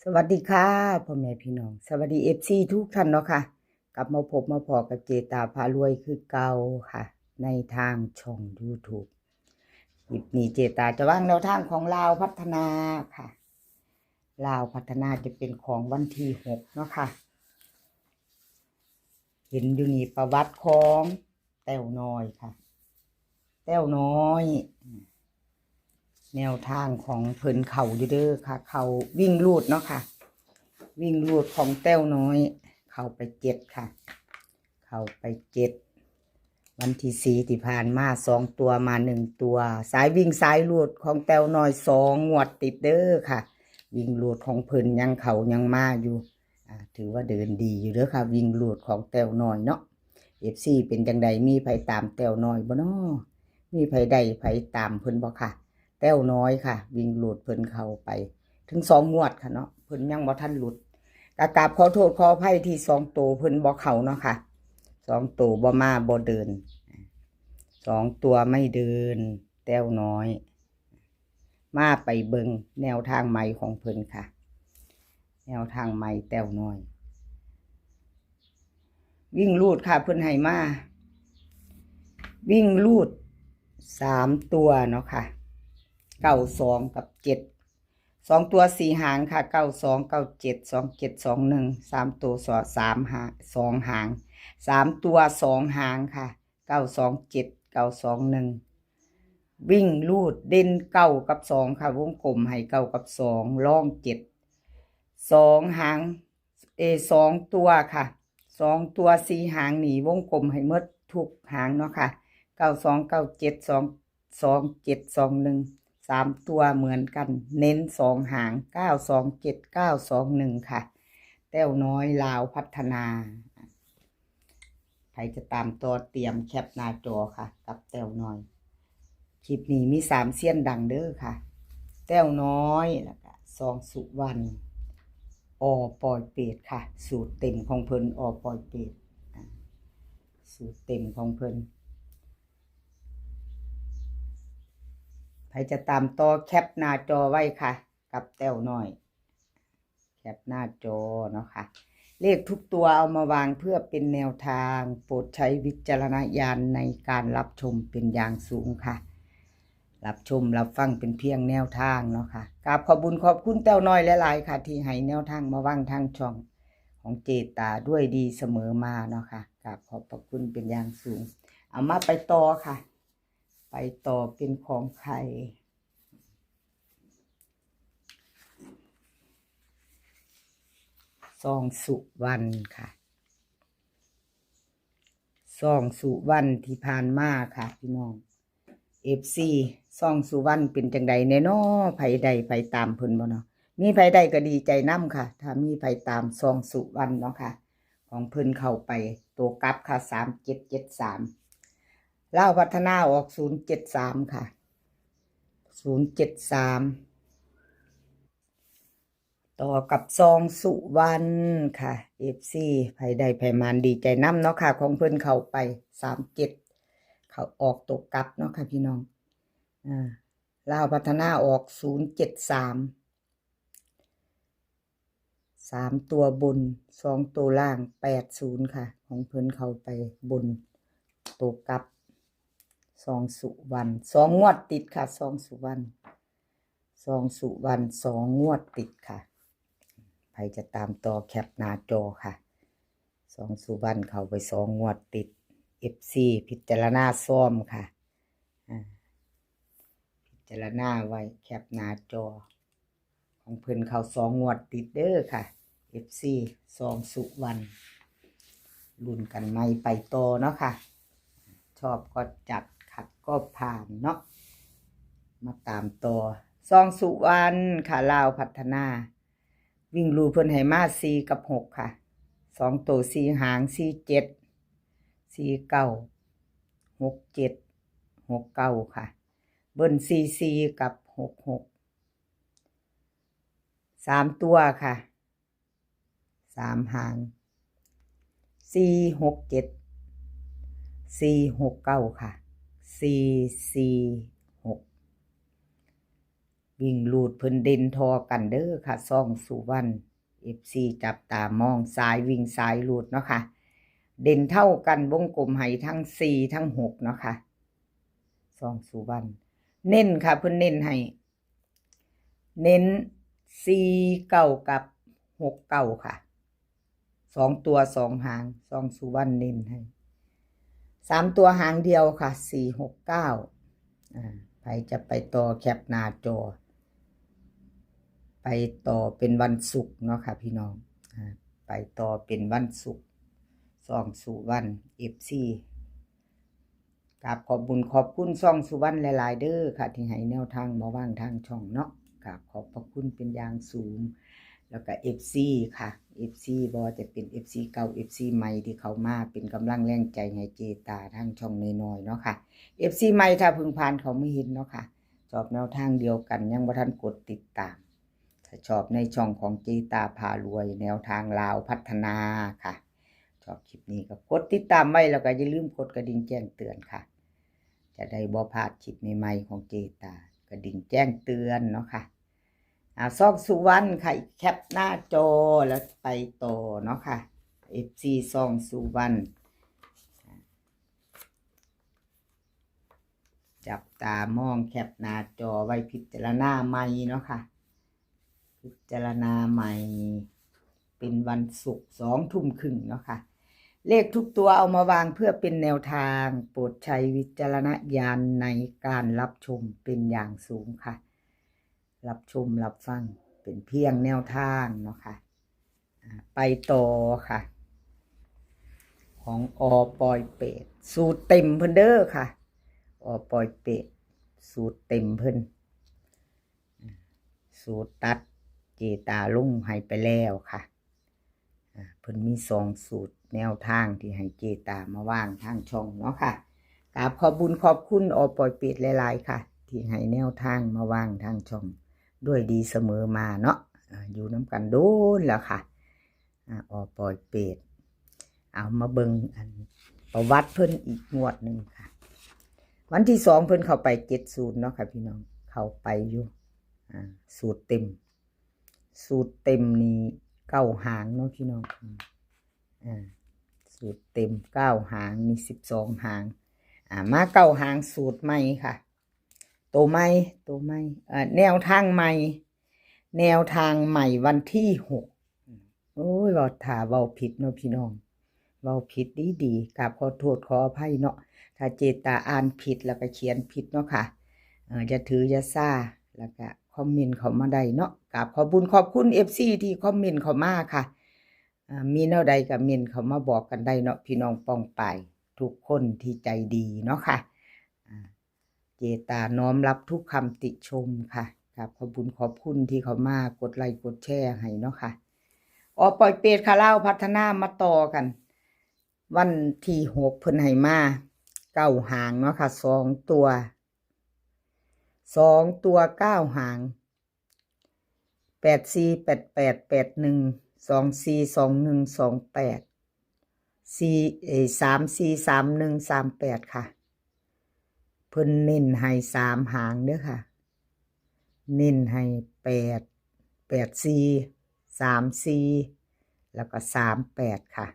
สวัสดีค่ะพ่อแม่พี่น้องสวัสดีFCทุกท่านเนาะค่ะกลับมาพบมาพอกับเจตาพารวยคือเก่าค่ะในทางช่อง YouTube คลิปนี้เจตาจะวางแนวทางของลาวพัฒนาค่ะลาวพัฒนาจะเป็นของวันที่6เนาะค่ะเห็นอยู่นี่ประวัติของแต้วน้อยค่ะแต้วน้อยแนวทางของเพิ่นเข่าอยู่เด้อค่ะเขาวิ่งลูดเนาะค่ะวิ่งลูดของแต้วน้อยเข้าไป7ค่ะเข้าไป7วันที่4ที่ผ่านมา2ตัวมา1ตัวสายวิ่งสายลูดของแต้วน้อย2งวดติดเด้อค่ะวิ่งลูดของเพิ่นยังเขายังมาอยู่ถือว่าเดินดีอยู่เด้อค่ะวิ่งลูดของแต้วน้อยเนาะ FC เป็นจังใดมีไผตามแต้วน้อยบ่เนาะมีไผใดไผตามเพิ่นบ่ค่ะแต้วน้อยค่ะวิ่งลูดเพิ่นเข้าไปถึง2งวดค่ะเนาะเพิ่นยังบ่ทันหลุดกราบขอโทษขออภัยที่2ตัวเพิ่นบ่เข้าเนาะค่ะ2ตัวบ่มาบ่เดิน2ตัวไม่เดินแต้วน้อยมาไปเบิ่งแนวทางใหม่ของเพิ่นค่ะแนวทางใหม่แต้วน้อยวิ่งลูดค่ะเพิ่นให้มาวิ่งลูด3ตัวเนาะค่ะ92กับ7 2ตัว4หางค่ะ92 97 27 21 3ตัว3หาง2หาง3ตัว2หางค่ะ927 921วิ่งลูดเด่น9กับ2ค่ะวงกลมให้9กับ2ล่อง7 2หาง2ตัวค่ะ2ตัว4หางหนีวงกลมให้หมดทุกหางเนาะค่ะ92 97 227 21 3ตัวเหมือนกันเน้น2หาง927 921ค่ะแต้วน้อยลาวพัฒนาใครจะตามตัวเตรียมแคปหน้าจอค่ะกับแต้วน้อยคลิปนี้มี3เซียนดังเด้อค่ะแต้วน้อยแล้วก็ซองสุวรรณปล่อยเป็ดค่ะสูตรเต็มของเพิ่นปล่อยเป็ดสูตรเต็มของเพิ่นใครจะตามต่อแคปหน้าจอไว้ค่ะกับแต้วน้อยแคปหน้าจอเนาะค่ะเลขทุกตัวเอามาวางเพื่อเป็นแนวทางโปรดใช้วิจารณญาณในการรับชมเป็นอย่างสูงค่ะรับชมรับฟังเป็นเพียงแนวทางเนาะค่ะกราบขอบคุญขอบคุณแต้วน้อยหลายๆค่ะที่ให้แนวทางมาวางทางช่องของเจตาด้วยดีเสมอมาเนาะค่ะกราบขอบพระคุณเป็นอย่างสูงเอามาไปต่อค่ะไปต่อเป็นของใครซองสุวรรณค่ะซองสุวรรณที่ผ่านมาค่ะพี่น้องFC ซองสุวรรณเป็นจังใดแน่น้อไผใดไผตามเพิ่นบ่เนาะมีไผใดก็ดีใจนำค่ะถ้ามีไผตามซองสุวรรณเนาะค่ะของเพิ่นเข้าไปตัวกลับค่ะ3773ลาวพัฒนาออก073ค่ะ073ต่อกับซองสุวรรณค่ะ FC ไผใดไผมานดีใจนำเนาะค่ะของเพิ่นเข้าไป37เขาออกตกกลับเนาะค่ะพี่น้องลาวพัฒนาออก073 3ตัวบน2ตัวล่าง80ค่ะของเพิ่นเข้าไปบนตกกลับซองสุวรรณ2งวดติดค่ะซองสุวรรณ2งวดติดค่ะใครจะตามต่อแคปหน้าจอค่ะซองสุวรรณเข้าไป2งวดติด FC พิจารณาซ่อมค่ะพิจารณาไว้แคปหน้าจอของเพิ่นเข้า2งวดติดเด้อค่ะ FC ซองสุวรรณลุ้นกันไม่ไปต่อเนาะค่ะชอบก็จัดขัดก็ผ่านเนาะมาตามต่อซองสุวรรณค่ะลาวพัฒนาวิ่งรูเพิ่นให้มา4กับ6ค่ะ2ตัว4หาง47 49 67 69ค่ะเบิ้ล44กับ66 3ตัวค่ะ3หาง467 469ค่ะ446 วิ่งลูดเพิ่นเด่นทอกันเด้อค่ะซ่องสุวรรณ FC จับตามองซ้ายวิ่งซ้ายลูดเนาะค่ะเด่นเท่ากันวงกลมให้ทั้ง4ทั้ง6เนาะค่ะซ่องสุวรรณเน้นค่ะเพิ่นเน้นให้เน้น4 9กับ6 9ค่ะ2ตัว2หางซ่องสุวรรณเน้นให้3ตัวหางเดียวค่ะ4 6 9ใครจะไปต่อแคปหน้าจอไปต่อเป็นวันศุกร์เนาะค่ะพี่น้องไปต่อเป็นวันศุกร์ซ่องสุวรรณ FC กราบขอบบุญขอบคุณซ่องสุวรรณหลายๆเด้อค่ะที่ให้แนวทางมาว่างทางช่องเนาะกราบขอบพระคุณเป็นอย่างสูงแล้วก็ FC ค่ะ FC บ่จะเป็น FC เก่า FC ใหม่ที่เขามาเป็นกำลังแรงใจให้เจตาทางช่องน้อยๆเนาะค่ะ FC ใหม่ถ้าเพิ่งผ่านเขาไม่เห็นเนาะค่ะชอบแนวทางเดียวกันยังบ่ทันกดติดตามถ้าชอบในช่องของเจตาพารวยแนวทางลาวพัฒนาค่ะชอบคลิปนี้ก็กดติดตามไว้แล้วก็อย่าลืมกดกระดิ่งแจ้งเตือนค่ะจะได้บ่พลาดคลิปใหม่ๆของเจตากระดิ่งแจ้งเตือนเนาะค่ะซ่องสุวรรณค่ะแคปหน้าจอแล้วไปต่อเนาะค่ะ FC ซ่องสุวรรณจับตามองแคปหน้าจอไว้พิจารณาใหม่เนาะค่ะพิจารณาใหม่เป็นวันศุกร์2 ทุ่มครึ่งเนาะค่ะเลขทุกตัวเอามาวางเพื่อเป็นแนวทางโปรดใช้วิจารณญาณในการรับชมเป็นอย่างสูงค่ะรับชมรับฟังเป็นเพียงแนวทางเนาะค่ะไปต่อค่ะของปอยเป็ดสูตรเต็มเพิ่นเด้อค่ะปอยเป็ดสูตรเต็มเพิ่นสูตรตัดเจตาลุ่งให้ไปแล้วค่ะเพิ่นมี2สูตรแนวทางที่ให้เจตามาว่างทางช่องเนาะค่ะกราบขอบบุญขอบคุณปอยเป็ดหลายๆค่ะที่ให้แนวทางมาว่างทางช่องด้วยดีเสมอมาเนาะอยู่น้ำกันโดนแล้วค่ะปอยเป็ดเอามาเบิ่งประวัติเพิ่นอีกงวดหนึ่งค่ะวันที่2เพิ่นเข้าไป70เนาะค่ะพี่น้องเข้าไปอยู่สูตรเต็มนี่9 หางเนาะพี่น้องสูตรเต็ม9 หางนี่12 หางมา9 หางสูตรใหม่ค่ะตัวใหม่แนวทางใหม่วันที่6โอ้ยว่าถ้าเว้าผิดเนาะพี่น้องเว้าผิดดีกราบขอโทษขออภัยเนาะถ้าเจตาอ่านผิดแล้วก็เขียนผิดเนาะค่ะจะถือจะซ่าแล้วก็คอมเมนต์เข้ามาได้เนาะกราบขอบคุณขอบคุณ FC ที่คอมเมนต์เข้ามาค่ะมีแนวใดก็เมนเข้ามาบอกกันได้เนาะพี่น้องป้องไปทุกคนที่ใจดีเนาะค่ะเจตาน้อมรับทุกคำติชมค่ะครับขอบคุณที่เขามากดไลค์กดแชร์ให้เนาะค่ะปล่อยเป็ดค่ะเล่าพัฒนามาต่อกันวันที่6เพิ่นให้มา9 หางเนาะค่ะ2 ตัว9 หาง84 88 81 24 21 28 34 31 38ค่ะเพิ่นเน้นให้3 หางเด้อค่ะเน้นให้8 84 34แล้วก็38ค่ะ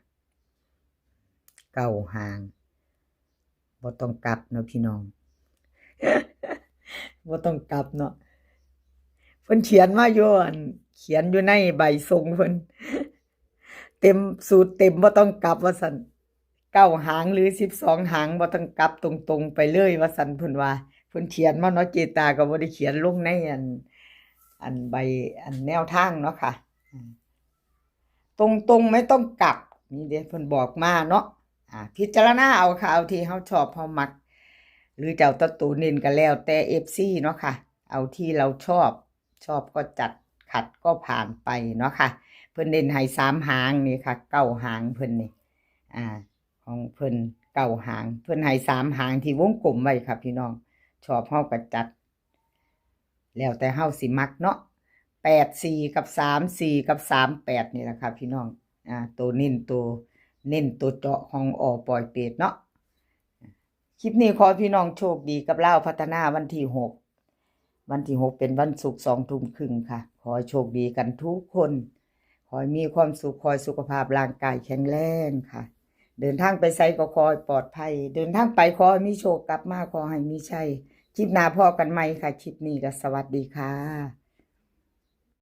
9 หางบ่ต้องกลับเนาะพี่น้อง บ่ต้องกลับเนาะเพิ่นเขียนมาอยู่เขียนอยู่ในใบส่งเพิ่นเต็มสูตรเต็มบ่ต้องกลับว่าซั่น9 หางหรือ12 หางบ่ต้องกลับตรงๆไปเลยว่าซั่นเพิ่นว่าเพิ่นเขียนมาเนาะเจตาก็บ่ได้เขียนลงในใบแนวทางเนาะค่ะตรงๆไม่ต้องกลับนี่เด้เพิ่นบอกมาเนาะพิจารณาเอาค่ะเอาที่เฮาชอบเฮามักหรือเจ้าตัวเน้นก็แล้วแต่ FC เนาะค่ะเอาที่เราชอบก็จัดขัดก็ผ่านไปเนาะค่ะเพิ่นเน้นให้3 หางนี่ค่ะ9 หางเพิ่นนี่ของเพิ่น9 หางเพิ่นให้3 หางที่วงกลมไว้ค่ะพี่น้องชอบเฮาก็จัดแล้วแต่เฮาสิมักเนาะ84กับ34กับ38นี่แหละค่ะพี่น้องตัวเน้นตัวเจาะของปอยเป็ดเนาะคลิปนี้ขอพี่น้องโชคดีกับเล่าพัฒนาวันที่6 วันที่6เป็นวันศุกร์20:30ค่ะขอให้โชคดีกันทุกคน ขอให้มีความสุขขอให้สุขภาพร่างกายแข็งแรงค่ะ เดินทางไปไสก็ขอให้ปลอดภัย เดินทางไปขอให้มีโชคกลับมาขอให้มีชัยคลิปหน้าพอกันใหม่ค่ะคลิปนี้ก็สวัสดีค่ะ